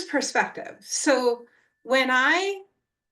perspective. So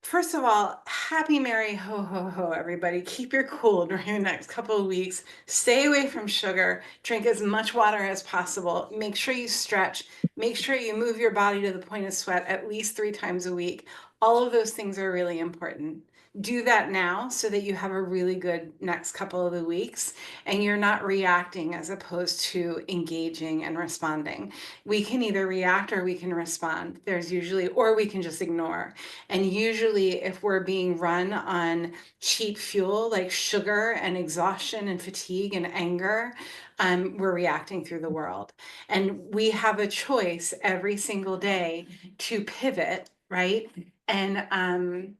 first of all, happy Mary ho ho ho, everybody. Keep your cool during the next couple of weeks. Stay away from sugar. Drink as much water as possible. Make sure you stretch. Make sure you move your body to the point of sweat at least 3 times a week. All of those things are really important. Do that now so that you have a really good next couple of the weeks and you're not reacting as opposed to engaging and responding. We can either react or we can respond. Or we can just ignore. And usually, if we're being run on cheap fuel like sugar and exhaustion and fatigue and anger, we're reacting through the world. And we have a choice every single day to pivot, right? And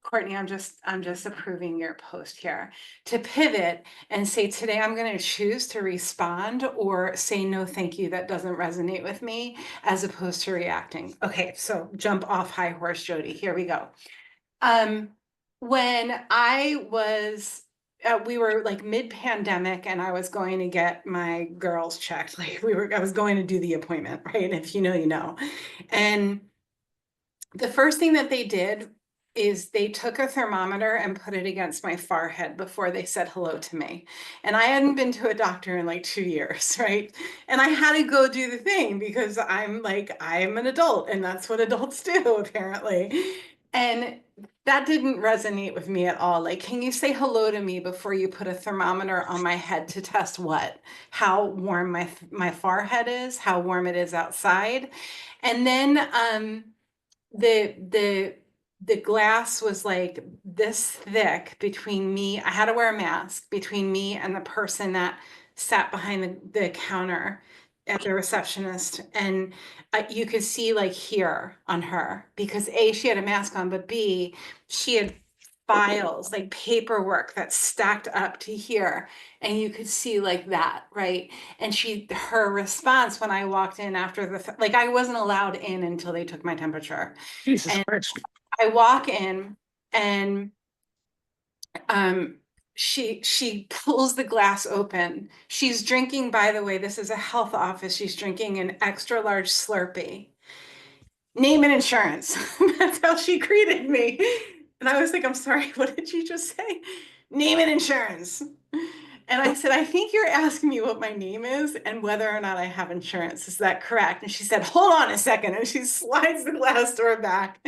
Courtney, I'm just approving your post here. To pivot and say, today I'm going to choose to respond or say, no, thank you, that doesn't resonate with me, as opposed to reacting. Okay, so jump off high horse, Jody. Here we go. When we were like mid-pandemic and I was going to get my girls checked. I was going to do the appointment, right? If you know, you know. And the first thing that they did is they took a thermometer and put it against my forehead before they said hello to me. And I hadn't been to a doctor in like 2 years, right? And I had to go do the thing because I'm an adult and that's what adults do, apparently. And that didn't resonate with me at all. Like, can you say hello to me before you put a thermometer on my head to test what? How warm my forehead is, how warm it is outside. And then the glass was like this thick between me. I had to wear a mask between me and the person that sat behind the counter at the receptionist. And you could see like here on her because A, she had a mask on, but B, she had files, like paperwork that's stacked up to here. And you could see like that, right? And her response when I walked in after I wasn't allowed in until they took my temperature. Jesus And Christ. I walk in and she pulls the glass open. She's drinking, by the way, this is a health office. She's drinking an extra large Slurpee. Name and insurance. That's how she greeted me. And I was like, I'm sorry, what did you just say? Name and insurance. And I said, I think you're asking me what my name is and whether or not I have insurance. Is that correct? And she said, hold on a second. And she slides the glass door back.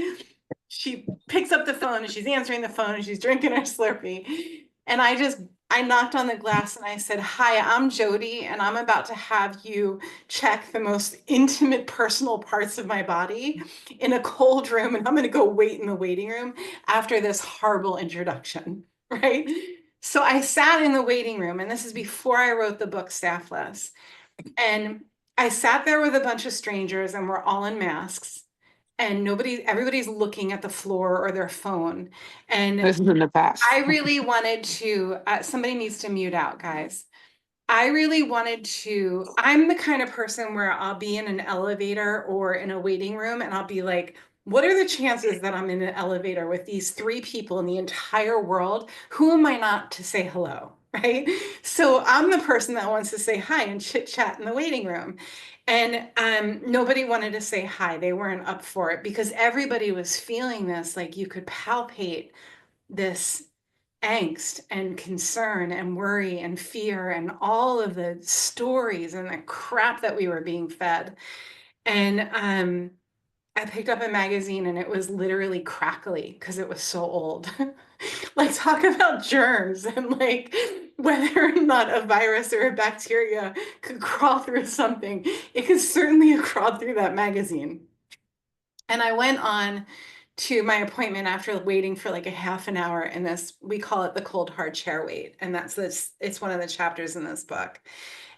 She picks up the phone and she's answering the phone and she's drinking her Slurpee. And I knocked on the glass and I said, hi, I'm Jody, and I'm about to have you check the most intimate personal parts of my body in a cold room. And I'm going to go wait in the waiting room after this horrible introduction, right? So I sat in the waiting room, and this is before I wrote the book Staffless. And I sat there with a bunch of strangers and we're all in masks and everybody's looking at the floor or their phone. And This is in the past. I really wanted to, somebody needs to mute out, guys. I'm the kind of person where I'll be in an elevator or in a waiting room and I'll be like, what are the chances that I'm in an elevator with these 3 people in the entire world? Who am I not to say hello? Right. So I'm the person that wants to say hi and chit chat in the waiting room. And nobody wanted to say hi. They weren't up for it because everybody was feeling this, like you could palpate this angst and concern and worry and fear and all of the stories and the crap that we were being fed. And I picked up a magazine and it was literally crackly because it was so old. Like, talk about germs and like whether or not a virus or a bacteria could crawl through something. It could certainly have crawled through that magazine. And I went on to my appointment after waiting for like a half an hour in this, we call it the cold hard chair wait. And it's one of the chapters in this book.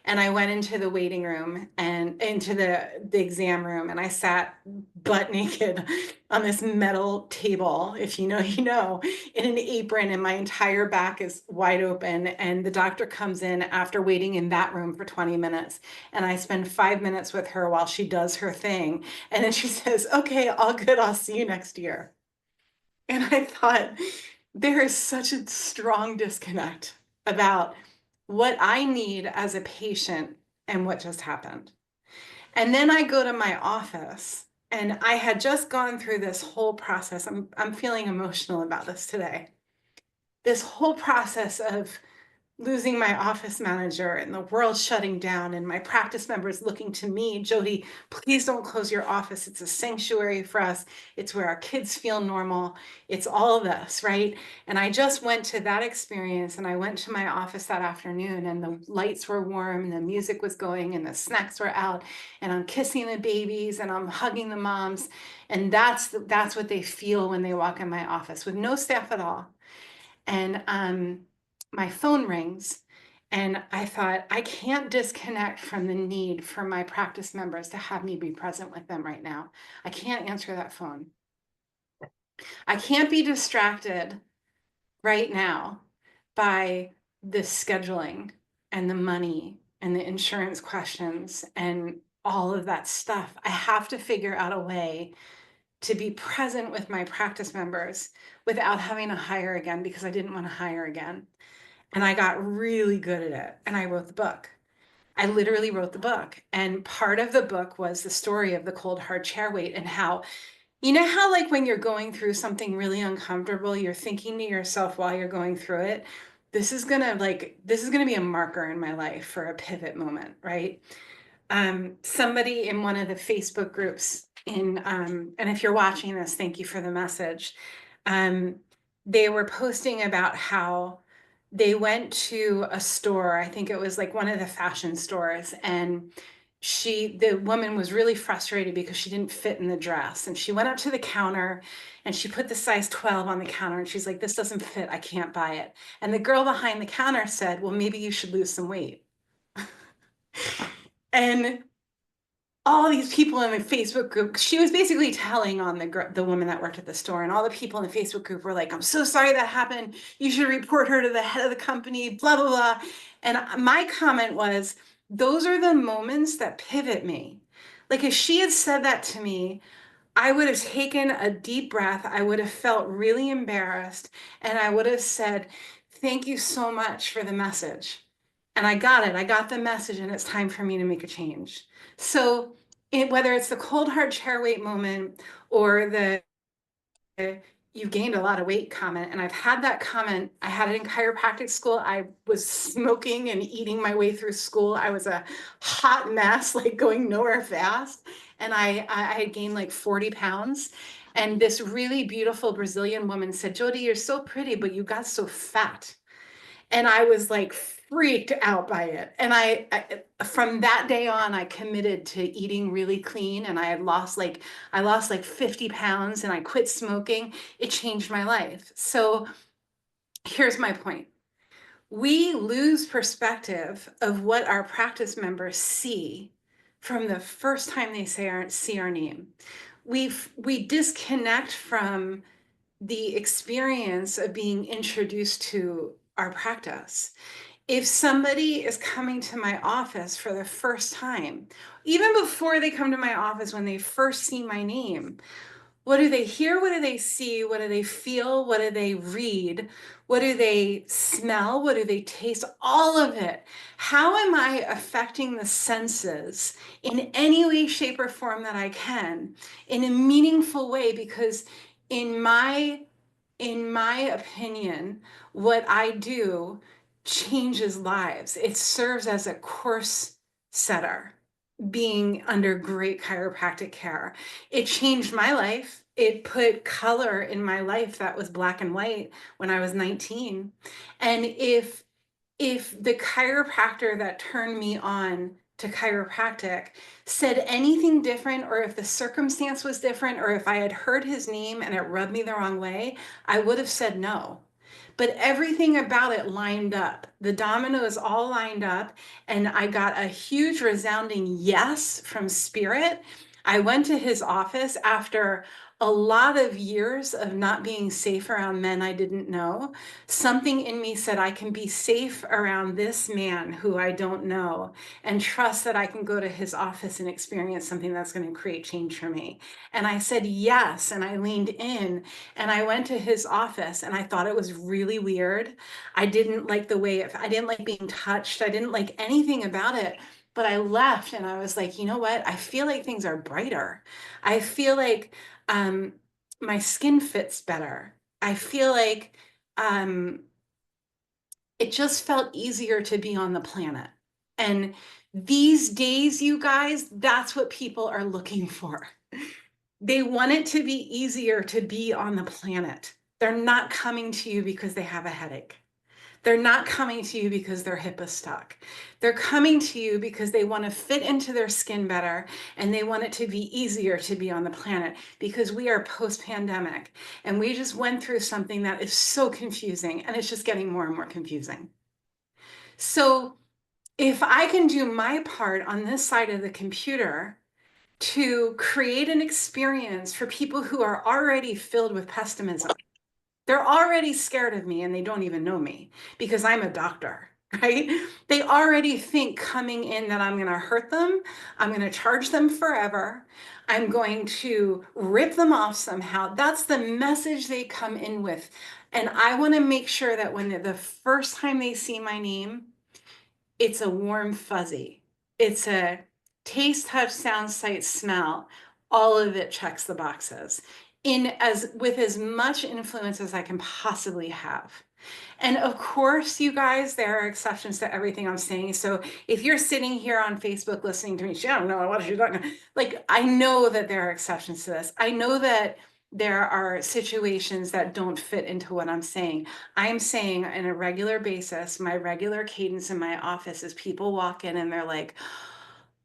And I went into the waiting room and into the exam room, and I sat butt naked on this metal table, if you know, you know, in an apron, and my entire back is wide open. And the doctor comes in after waiting in that room for 20 minutes. And I spend 5 minutes with her while she does her thing. And then she says, okay, all good. I'll see you next year. And I thought, there is such a strong disconnect about what I need as a patient and what just happened. And then I go to my office And I had just gone through this whole process. I'm feeling emotional about this today. This whole process of losing my office manager and the world shutting down and my practice members looking to me, Jody, please don't close your office. It's a sanctuary for us. It's where our kids feel normal. It's all of this, right? And I just went to that experience and I went to my office that afternoon and the lights were warm and the music was going and the snacks were out and I'm kissing the babies and I'm hugging the moms. And that's what they feel when they walk in my office with no staff at all. And my phone rings and I thought, I can't disconnect from the need for my practice members to have me be present with them right now. I can't answer that phone. I can't be distracted right now by the scheduling and the money and the insurance questions and all of that stuff. I have to figure out a way to be present with my practice members without having to hire again because I didn't want to hire again. And I got really good at it. And I wrote the book. I literally wrote the book. And part of the book was the story of the cold hard chair weight and how, you know, how like when you're going through something really uncomfortable, you're thinking to yourself while you're going through it, this is gonna be a marker in my life for a pivot moment, right? Somebody in one of the Facebook groups and if you're watching this, thank you for the message. Um, they were posting about how they went to a store, I think it was like one of the fashion stores, and the woman was really frustrated because she didn't fit in the dress. And she went up to the counter and she put the size 12 on the counter and she's like, this doesn't fit, I can't buy it. And the girl behind the counter said, well, maybe you should lose some weight. And all these people in the Facebook group, she was basically telling on the woman that worked at the store, and all the people in the Facebook group were like, I'm so sorry that happened. You should report her to the head of the company, blah, blah, blah. And my comment was, those are the moments that pivot me. Like if she had said that to me, I would have taken a deep breath. I would have felt really embarrassed. And I would have said, thank you so much for the message. And I got it. I got the message, and it's time for me to make a change. So, whether it's the cold hard chair weight moment or the you've gained a lot of weight comment, and I've had that comment. I had it in chiropractic school. I was smoking and eating my way through school. I was a hot mess, like going nowhere fast. And I had gained like 40 pounds. And this really beautiful Brazilian woman said, Jody, you're so pretty, but you got so fat. And I was like freaked out by it. And from that day on, I committed to eating really clean, and I lost like 50 pounds and I quit smoking. It changed my life. So here's my point. We lose perspective of what our practice members see from the first time they see our name. We disconnect from the experience of being introduced to our practice. If somebody is coming to my office for the first time, even before they come to my office, when they first see my name, what do they hear? What do they see? What do they feel? What do they read? What do they smell? What do they taste? All of it. How am I affecting the senses in any way, shape, or form that I can in a meaningful way? Because in my opinion, what I do changes lives. It serves as a course setter, being under great chiropractic care. It changed my life. It put color in my life that was black and white when I was 19. And if the chiropractor that turned me on to chiropractic said anything different, or if the circumstance was different, or if I had heard his name and it rubbed me the wrong way, I would have said no. But everything about it lined up. The dominoes all lined up, and I got a huge resounding yes from spirit. I went to his office after a lot of years of not being safe around men I didn't know. Something in me said, I can be safe around this man who I don't know and trust that I can go to his office and experience something that's going to create change for me. And I said yes, and I leaned in, and I went to his office, and I thought it was really weird. I didn't like the way I didn't like being touched. I didn't like anything about it. But I left and I was like, you know what? I feel like things are brighter. I feel like um, my skin fits better. I feel like um, it just felt easier to be on the planet. And these days, you guys, that's what people are looking for. They want it to be easier to be on the planet. They're not coming to you because they have a headache. They're not coming to you because their hip is stuck. They're coming to you because they want to fit into their skin better and they want it to be easier to be on the planet because we are post-pandemic and we just went through something that is so confusing and it's just getting more and more confusing. So if I can do my part on this side of the computer to create an experience for people who are already filled with pessimism, they're already scared of me and they don't even know me because I'm a doctor, right? They already think coming in that I'm going to hurt them, I'm going to charge them forever, I'm going to rip them off somehow. That's the message they come in with. And I want to make sure that when the first time they see my name, it's a warm fuzzy. It's a taste, touch, sound, sight, smell. All of it checks the boxes in as with as much influence as I can possibly have. And of course, you guys, there are exceptions to everything I'm saying. So if you're sitting here on Facebook listening to me, I don't know what she's talking about. Like, I know that there are exceptions to this. I know that there are situations that don't fit into what I'm saying. I'm saying on a regular basis, my regular cadence in my office is people walk in and they're like,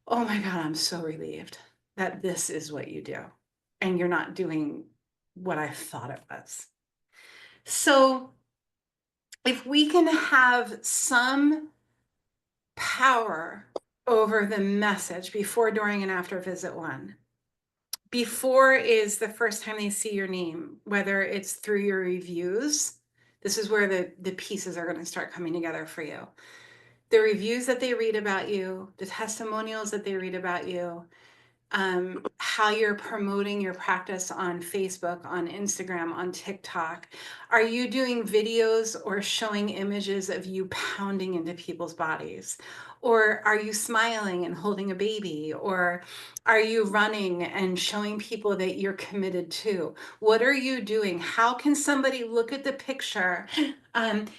oh my God, I'm so relieved that this is what you do. And you're not doing what I thought it was. So if we can have some power over the message before, during, and after visit one. Before is the first time they see your name, whether it's through your reviews. This is where the pieces are going to start coming together for you. The reviews that they read about you, the testimonials that they read about you, how you're promoting your practice on Facebook, on Instagram, on TikTok. Are you doing videos or showing images of you pounding into people's bodies? Or are you smiling and holding a baby? Or are you running and showing people that you're committed to? What are you doing? How can somebody look at the picture?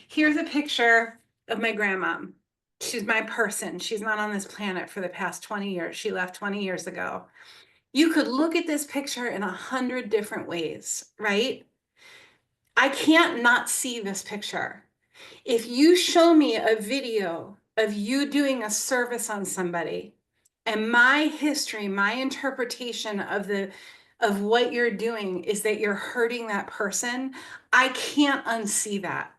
Here's a picture of my grandma. She's my person. She's not on this planet for the past 20 years. She left 20 years ago. You could look at this picture in 100 different ways, right? I can't not see this picture. If you show me a video of you doing a service on somebody and my history, my interpretation of what you're doing is that you're hurting that person, I can't unsee that.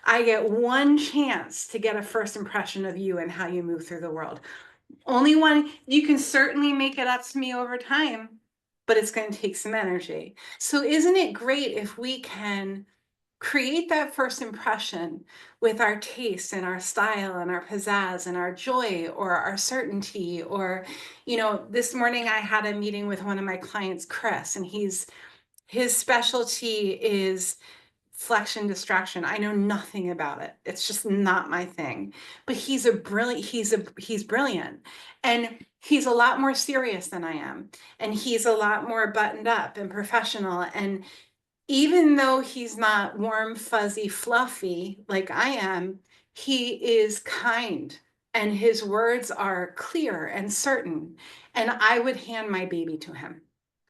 I get one chance to get a first impression of you and how you move through the world. Only one. You can certainly make it up to me over time, but it's going to take some energy. So isn't it great if we can create that first impression with our taste and our style and our pizzazz and our joy or our certainty? Or, this morning I had a meeting with one of my clients, Chris, and his specialty is flexion distraction. I know nothing about it. It's just not my thing. But he's brilliant. And he's a lot more serious than I am. And he's a lot more buttoned up and professional. And even though he's not warm, fuzzy, fluffy like I am, he is kind and his words are clear and certain. And I would hand my baby to him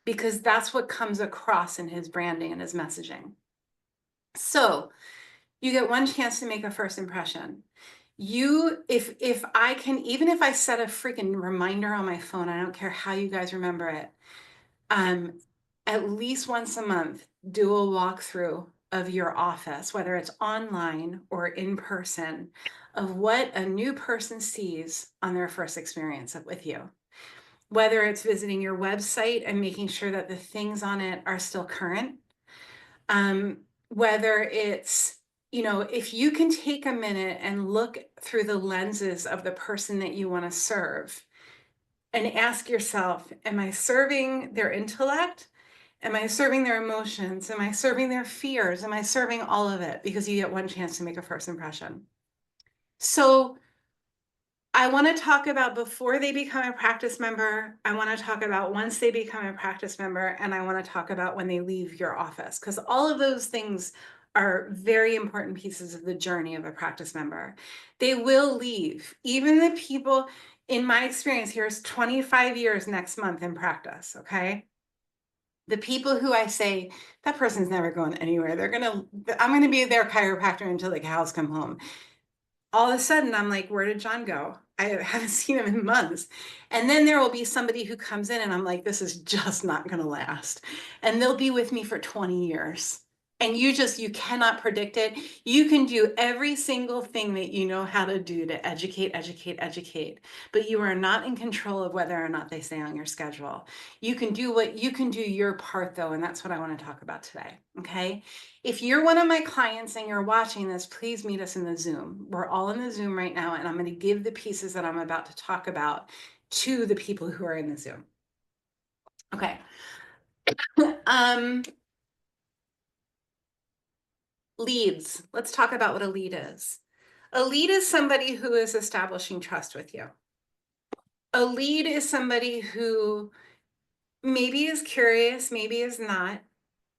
because that's what comes across in his branding and his messaging. So you get one chance to make a first impression. If I can, even if I set a freaking reminder on my phone, I don't care how you guys remember it, at least once a month, do a walkthrough of your office, whether it's online or in person, of what a new person sees on their first experience with you. Whether it's visiting your website and making sure that the things on it are still current, whether it's, if you can take a minute and look through the lenses of the person that you want to serve and ask yourself, am I serving their intellect? Am I serving their emotions? Am I serving their fears? Am I serving all of it? Because you get one chance to make a first impression. So I want to talk about before they become a practice member. I want to talk about once they become a practice member, and I want to talk about when they leave your office, because all of those things are very important pieces of the journey of a practice member. They will leave. Even the people, in my experience, here's 25 years next month in practice, okay? The people who I say, that person's never going anywhere. I'm gonna be their chiropractor until the cows come home. All of a sudden, I'm like, where did John go? I haven't seen him in months. And then there will be somebody who comes in and I'm like, this is just not going to last. And they'll be with me for 20 years. And you cannot predict it. You can do every single thing that you know how to do to educate, educate, educate, but you are not in control of whether or not they stay on your schedule. You can do your part though, and that's what I want to talk about today. Okay. If you're one of my clients and you're watching this, please meet us in the Zoom. We're all in the Zoom right now, and I'm going to give the pieces that I'm about to talk about to the people who are in the Zoom. Okay. Leads. Let's talk about what a lead is. A lead is somebody who is establishing trust with you. A lead is somebody who maybe is curious, maybe is not,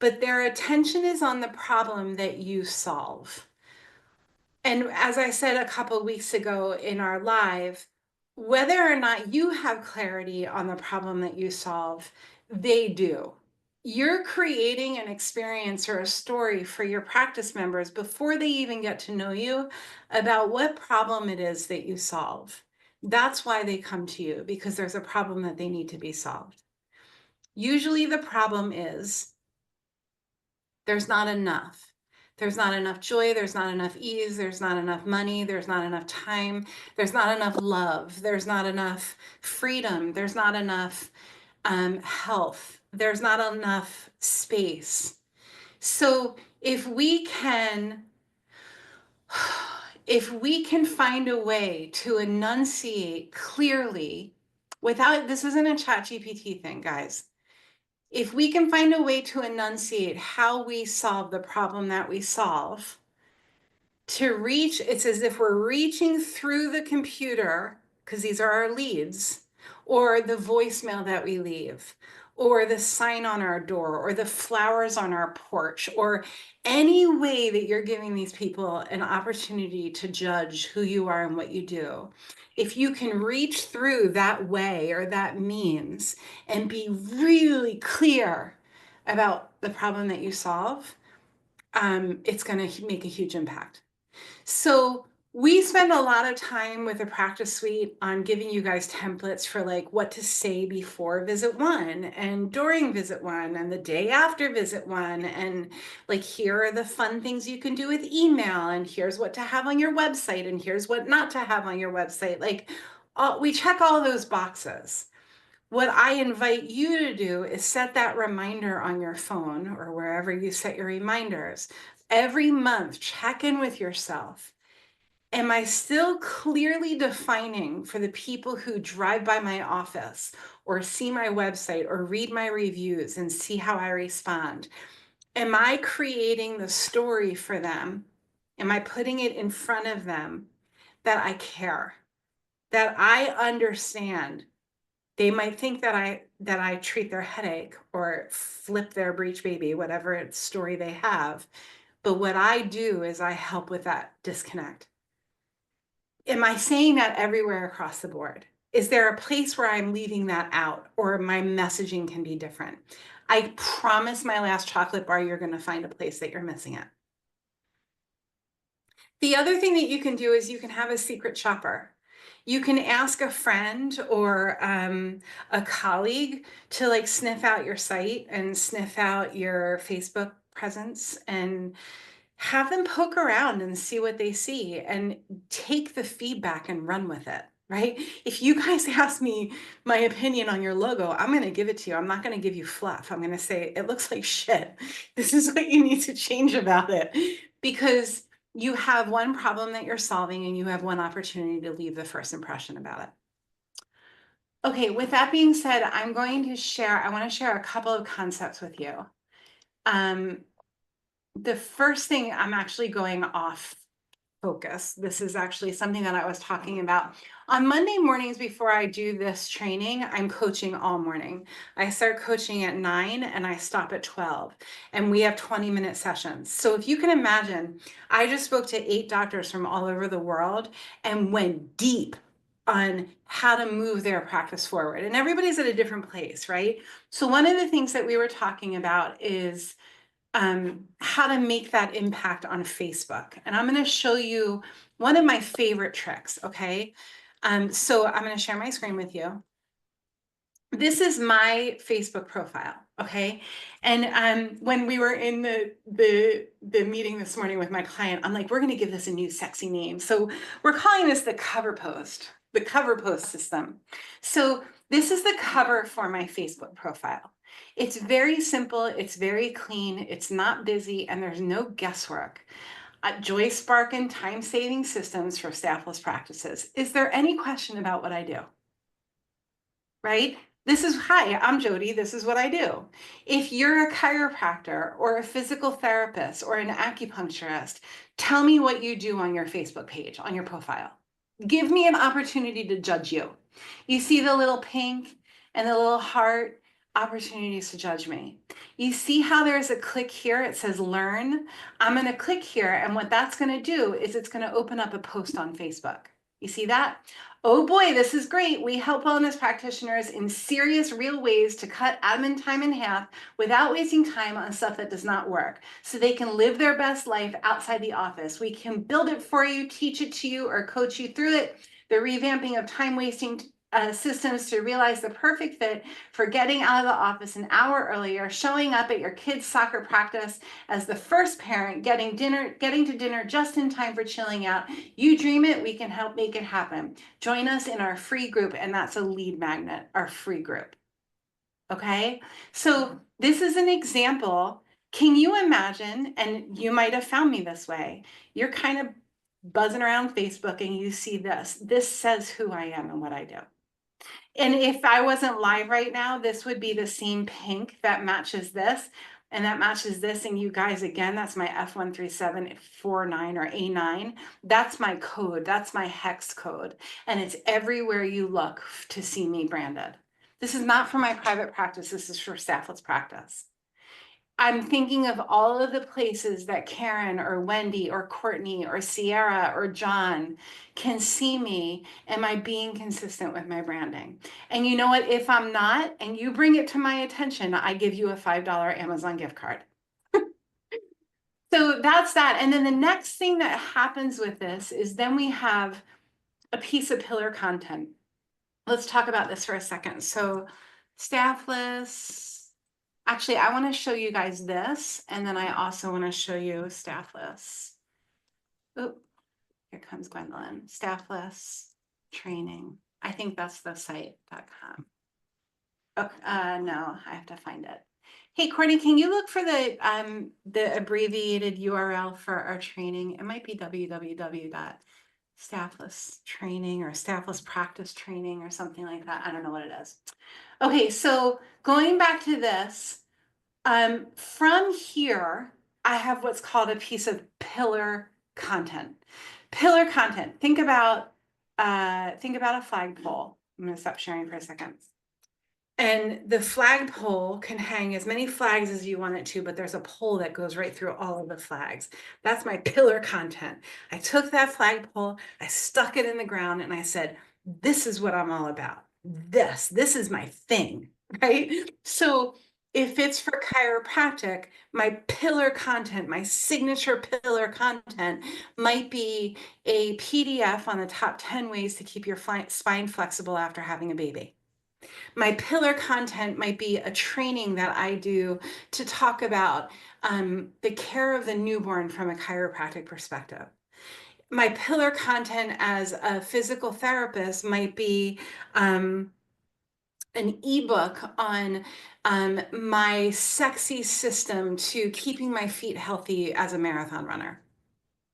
but their attention is on the problem that you solve. And as I said a couple of weeks ago in our live, whether or not you have clarity on the problem that you solve, they do. You're creating an experience or a story for your practice members before they even get to know you about what problem it is that you solve. That's why they come to you, because there's a problem that they need to be solved. Usually the problem is there's not enough. There's not enough joy, there's not enough ease, there's not enough money, there's not enough time, there's not enough love, there's not enough freedom, there's not enough health, there's not enough space. So if we can find a way to enunciate clearly without, this isn't a chat GPT thing, guys. If we can find a way to enunciate how we solve the problem that we solve, it's as if we're reaching through the computer, because these are our leads, or the voicemail that we leave, or the sign on our door, or the flowers on our porch, or any way that you're giving these people an opportunity to judge who you are and what you do. If you can reach through that way or that means and be really clear about the problem that you solve, it's going to make a huge impact. So we spend a lot of time with the practice suite on giving you guys templates for like what to say before visit one and during visit one and the day after visit one. And like, here are the fun things you can do with email. And here's what to have on your website. And here's what not to have on your website. Like, we check all those boxes. What I invite you to do is set that reminder on your phone or wherever you set your reminders. Every month, check in with yourself. Am I still clearly defining for the people who drive by my office or see my website or read my reviews and see how I respond? Am I creating the story for them? Am I putting it in front of them that I care, that I understand? They might think that I treat their headache or flip their breech baby, whatever story they have. But what I do is I help with that disconnect. Am I saying that everywhere across the board? Is there a place where I'm leaving that out or my messaging can be different? I promise my last chocolate bar, you're going to find a place that you're missing it. The other thing that you can do is you can have a secret shopper. You can ask a friend or a colleague to like sniff out your site and sniff out your Facebook presence and have them poke around and see what they see and take the feedback and run with it, right? If you guys ask me my opinion on your logo, I'm going to give it to you. I'm not going to give you fluff. I'm going to say, it looks like shit. This is what you need to change about it, because you have one problem that you're solving and you have one opportunity to leave the first impression about it. Okay, with that being said, I want to share a couple of concepts with you. The first thing, I'm actually going off focus. This is actually something that I was talking about. On Monday mornings before I do this training, I'm coaching all morning. I start coaching at 9 and I stop at 12. And we have 20-minute sessions. So if you can imagine, I just spoke to 8 doctors from all over the world and went deep on how to move their practice forward. And everybody's at a different place, right? So one of the things that we were talking about is how to make that impact on Facebook. And I'm going to show you one of my favorite tricks, okay? So I'm going to share my screen with you. This is my Facebook profile, okay? And when we were in the meeting this morning with my client, I'm like, we're going to give this a new sexy name. So we're calling this the cover post system. So this is the cover for my Facebook profile. It's very simple, it's very clean, it's not busy, and there's no guesswork. Joy Spark time-saving systems for staffless practices. Is there any question about what I do? Right? This is, hi, I'm Jody. This is what I do. If you're a chiropractor or a physical therapist or an acupuncturist, tell me what you do on your Facebook page, on your profile. Give me an opportunity to judge you. You see the little pink and the little heart, opportunities to judge me. You see how there's a click here, it says learn. I'm going to click here, and what that's going to do is it's going to open up a post on Facebook. You see that? Oh boy, this is great. We help wellness practitioners in serious, real ways to cut admin time in half without wasting time on stuff that does not work, so they can live their best life outside the office. We can build it for you, teach it to you, or coach you through it. The revamping of time-wasting systems to realize the perfect fit for getting out of the office an hour earlier, showing up at your kids' soccer practice as the first parent, getting to dinner just in time for chilling out. You dream it, we can help make it happen. Join us in our free group, and that's a lead magnet, our free group. Okay, so this is an example. Can you imagine, and you might have found me this way, you're kind of buzzing around Facebook and you see this. This says who I am and what I do. And if I wasn't live right now, this would be the same pink that matches this, and that matches this. And you guys, again, that's my F13749 or A9. That's my code. That's my hex code. And it's everywhere you look to see me branded. This is not for my private practice. This is for staffless practice. I'm thinking of all of the places that Karen or Wendy or Courtney or Sierra or John can see me. Am I being consistent with my branding? And you know what? If I'm not, and you bring it to my attention, I give you a $5 Amazon gift card. So that's that. And then the next thing that happens with this is then we have a piece of pillar content. Let's talk about this for a second. So staffless. Actually, I want to show you guys this, and then I also want to show you staffless. Oh, here comes Gwendolyn. Staffless training. I think that's the site.com. Oh, no, I have to find it. Hey, Courtney, can you look for the abbreviated URL for our training? It might be www.staffless training or staffless practice training or something like that. I don't know what it is. Okay, so going back to this, from here, I have what's called a piece of pillar content. Pillar content. Think about a flagpole. I'm going to stop sharing for a second. And the flagpole can hang as many flags as you want it to, but there's a pole that goes right through all of the flags. That's my pillar content. I took that flagpole, I stuck it in the ground, and I said, this is what I'm all about. This is my thing, right? So if it's for chiropractic, my pillar content, my signature pillar content might be a PDF on the top 10 ways to keep your spine flexible after having a baby. My pillar content might be a training that I do to talk about the care of the newborn from a chiropractic perspective. My pillar content as a physical therapist might be an ebook on my sexy system to keeping my feet healthy as a marathon runner.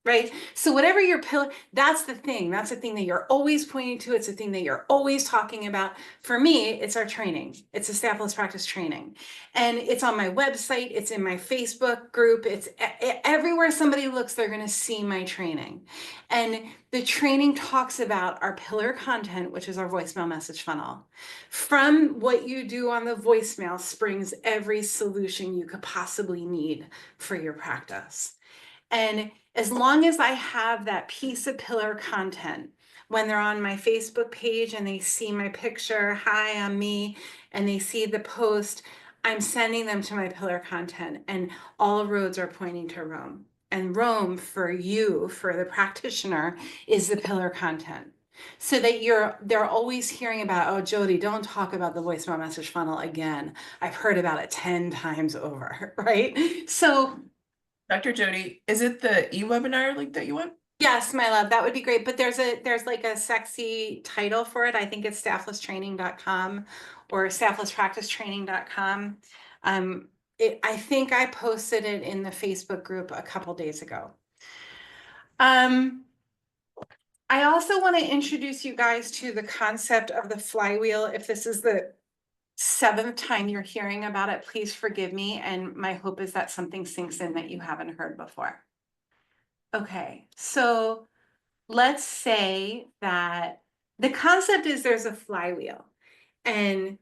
right? So whatever your pillar, that's the thing. That's the thing that you're always pointing to. It's the thing that you're always talking about. For me, it's our training. It's a staffless practice training. And it's on my website. It's in my Facebook group. It's everywhere somebody looks, they're going to see my training. And the training talks about our pillar content, which is our voicemail message funnel. From what you do on the voicemail springs every solution you could possibly need for your practice. And as long as I have that piece of pillar content, when they're on my Facebook page and they see my picture, hi, I'm me, and they see the post, I'm sending them to my pillar content, and all roads are pointing to Rome. And Rome for you, for the practitioner, is the pillar content. So that they're always hearing about, oh, Jody, don't talk about the voicemail message funnel again. I've heard about it 10 times over, right? So Dr. Jody, is it the e-webinar link that you want? yes, my love, that would be great. But there's like a sexy title for it. I think it's stafflesstraining.com or stafflesspracticetraining.com. I think I posted it in the Facebook group a couple days ago. I also want to introduce you guys to the concept of the flywheel. If this is the seventh time you're hearing about it, please forgive me. And my hope is that something sinks in that you haven't heard before. Okay, so let's say that the concept is there's a flywheel and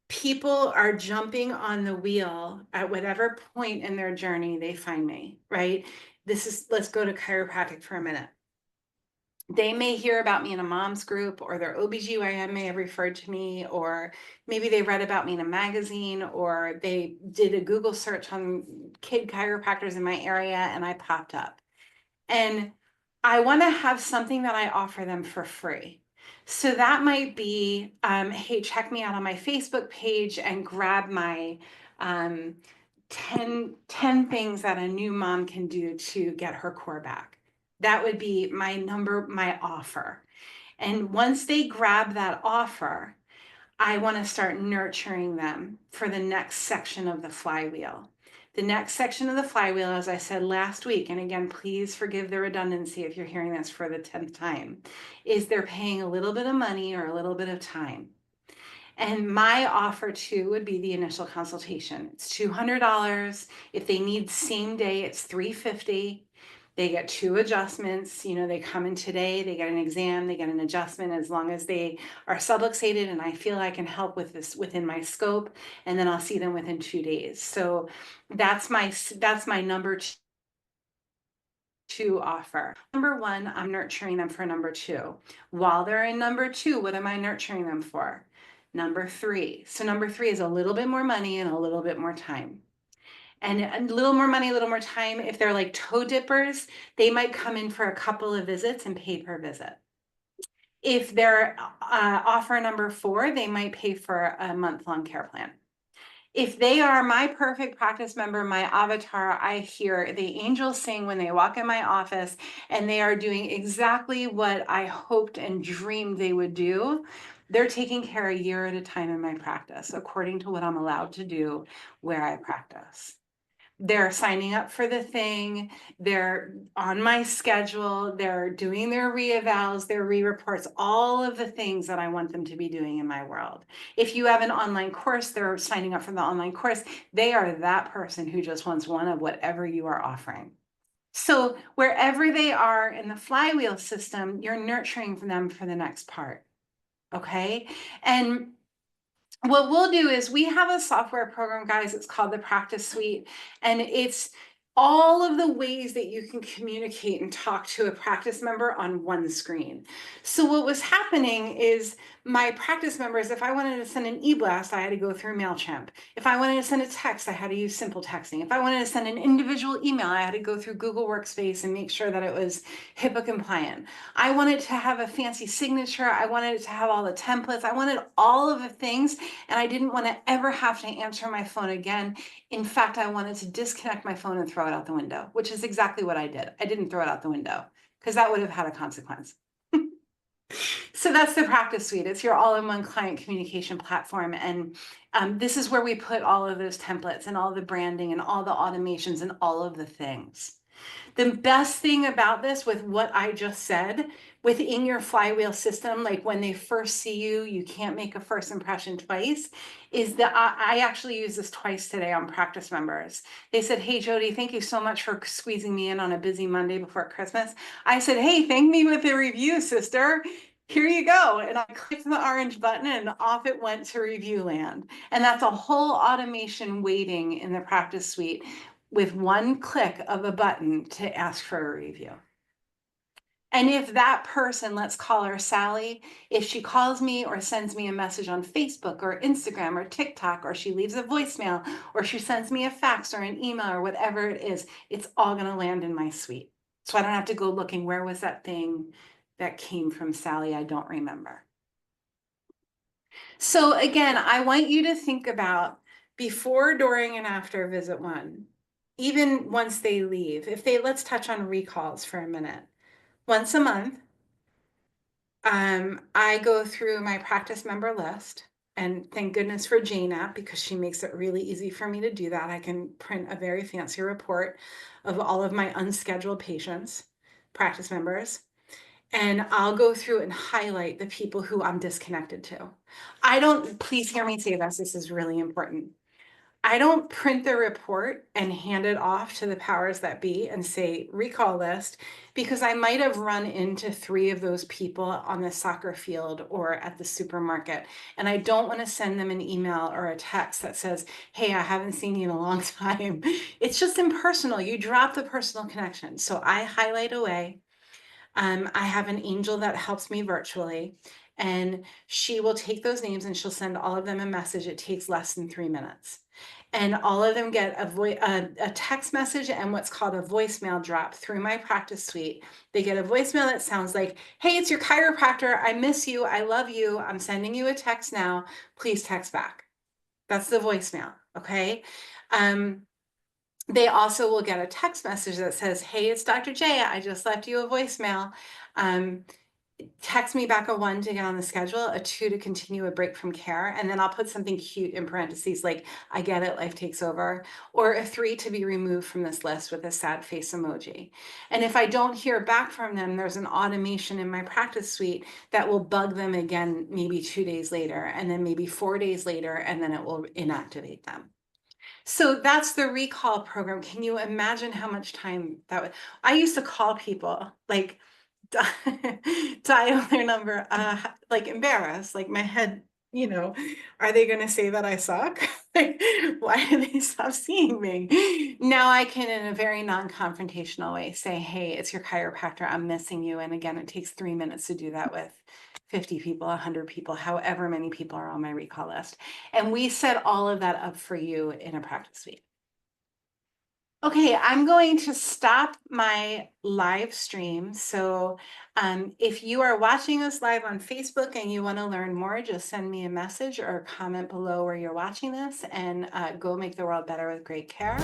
people are jumping on the wheel at whatever point in their journey they find me, right? Let's go to chiropractic for a minute. They may hear about me in a mom's group, or their OBGYN may have referred to me, or maybe they read about me in a magazine, or they did a Google search on kid chiropractors in my area and I popped up. And I want to have something that I offer them for free. So that might be, hey, check me out on my Facebook page and grab my 10 things that a new mom can do to get her core back. That would be my offer. And once they grab that offer, I want to start nurturing them for the next section of the flywheel. The next section of the flywheel, as I said last week, and again, please forgive the redundancy if you're hearing this for the 10th time, is they're paying a little bit of money or a little bit of time. And my offer too would be the initial consultation. It's $200. If they need same day, it's $350. They get 2 adjustments. You know, they come in today, they get an exam, they get an adjustment as long as they are subluxated and I feel I can help with this within my scope. And then I'll see them within 2 days. So that's my number 2 offer. Number 1, I'm nurturing them for number 2. While they're in number 2, what am I nurturing them for? Number 3. So number 3 is a little bit more money and a little bit more time. And a little more money, a little more time. If they're like toe dippers, they might come in for a couple of visits and pay per visit. If they're offer number 4, they might pay for a month-long care plan. If they are my perfect practice member, my avatar, I hear the angels sing when they walk in my office and they are doing exactly what I hoped and dreamed they would do. They're taking care a year at a time in my practice, according to what I'm allowed to do where I practice. They're signing up for the thing, they're on my schedule, they're doing their re-evals, their re-reports, all of the things that I want them to be doing in my world. If you have an online course, they're signing up for the online course. They are that person who just wants one of whatever you are offering. So wherever they are in the flywheel system, you're nurturing them for the next part. Okay. And what we'll do is we have a software program, guys. It's called the Practice Suite, and it's all of the ways that you can communicate and talk to a practice member on one screen. So what was happening is my practice members, if I wanted to send an e-blast, I had to go through MailChimp. If I wanted to send a text, I had to use simple texting. If I wanted to send an individual email, I had to go through Google Workspace and make sure that it was HIPAA compliant. I wanted to have a fancy signature. I wanted it to have all the templates. I wanted all of the things, and I didn't want to ever have to answer my phone again. In fact, I wanted to disconnect my phone and throw it out the window, which is exactly what I did. I didn't throw it out the window because that would have had a consequence. So that's the Practice Suite. It's your all-in-one client communication platform. And this is where we put all of those templates and all the branding and all the automations and all of the things. The best thing about this, with what I just said, within your flywheel system, like when they first see you, you can't make a first impression twice, is that I actually used this twice today on practice members. They said, "Hey, Jody, thank you so much for squeezing me in on a busy Monday before Christmas." I said, "Hey, thank me with a review, sister. Here you go." And I clicked the orange button and off it went to review land. And that's a whole automation waiting in the practice suite with one click of a button to ask for a review. And if that person, let's call her Sally, if she calls me or sends me a message on Facebook or Instagram or TikTok, or she leaves a voicemail, or she sends me a fax or an email or whatever it is, it's all going to land in my suite. So I don't have to go looking, where was that thing that came from Sally? I don't remember. So again, I want you to think about before, during, and after visit one, even once they leave. If they, let's touch on recalls for a minute. Once a month, I go through my practice member list, and thank goodness for Jane app, because she makes it really easy for me to do that. I can print a very fancy report of all of my unscheduled patients, practice members, and I'll go through and highlight the people who I'm disconnected to. I don't, please hear me say this, this is really important. I don't print the report and hand it off to the powers that be and say, recall list, because I might have run into 3 of those people on the soccer field or at the supermarket. And I don't want to send them an email or a text that says, "Hey, I haven't seen you in a long time." It's just impersonal. You drop the personal connection. So I highlight away. I have an angel that helps me virtually, and she will take those names and she'll send all of them a message. It takes less than 3 minutes. And all of them get a text message and what's called a voicemail drop through my practice suite. They get a voicemail that sounds like, "Hey, it's your chiropractor. I miss you. I love you. I'm sending you a text now. Please text back." That's the voicemail. Okay. They also will get a text message that says, "Hey, it's Dr. J. I just left you a voicemail. Um, Text me back a 1 to get on the schedule, a 2 to continue a break from care." And then I'll put something cute in parentheses like, "I get it, life takes over," or a 3 to be removed from this list with a sad face emoji. And if I don't hear back from them, there's an automation in my practice suite that will bug them again, maybe 2 days later, and then maybe 4 days later, and then it will inactivate them. So that's the recall program. Can you imagine how much time that would? I used to call people, like, dial their number, like embarrassed, like my head, are they going to say that I suck? Like, why do they stop seeing me? Now I can, in a very non-confrontational way, say, "Hey, it's your chiropractor. I'm missing you." And again, it takes 3 minutes to do that with 50 people, 100 people, however many people are on my recall list. And we set all of that up for you in a practice suite. Okay, I'm going to stop my live stream. So if you are watching us live on Facebook and you want to learn more, just send me a message or comment below where you're watching this, and go make the world better with great care.